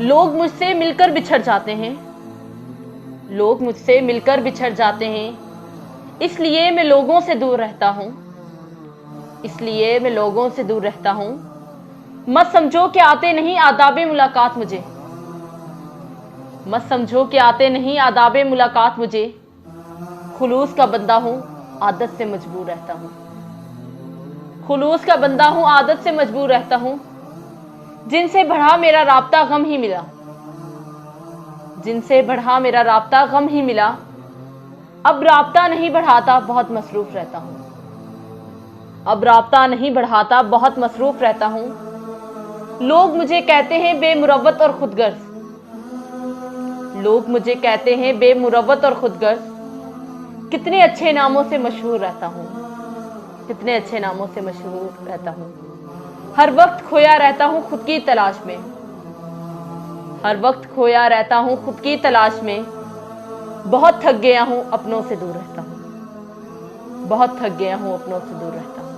लोग मुझसे मिलकर बिछड़ जाते हैं, लोग मुझसे मिलकर बिछड़ जाते हैं, इसलिए मैं लोगों से दूर रहता हूं, इसलिए मैं लोगों से दूर रहता हूं। मत समझो कि आते नहीं आदाबे मुलाकात मुझे, मत समझो कि आते नहीं आदाबे मुलाकात मुझे। खुलूस का बंदा हूं, आदत से मजबूर रहता हूं, खुलूस का बंदा हूं, आदत से मजबूर रहता हूं। जिनसे बढ़ा मेरा राब्ता गम ही मिला, जिनसे बढ़ा मेरा राब्ता गम ही मिला। अब राब्ता नहीं बढ़ाता, बहुत मसरूफ रहता हूं, अब राब्ता नहीं बढ़ाता, बहुत मसरूफ रहता हूं। लोग मुझे कहते हैं बेमुरव्वत और खुदगर्ज, लोग मुझे कहते हैं बेमुरव्वत और खुदगर्ज। कितने अच्छे नामों से मशहूर रहता हूं, कितने अच्छे नामों से मशहूर रहता हूं। हर वक्त खोया रहता हूं खुद की तलाश में, हर वक्त खोया रहता हूं खुद की तलाश में। बहुत थक गया हूं अपनों से दूर रहता हूं, बहुत थक गया हूं अपनों से दूर रहता हूं।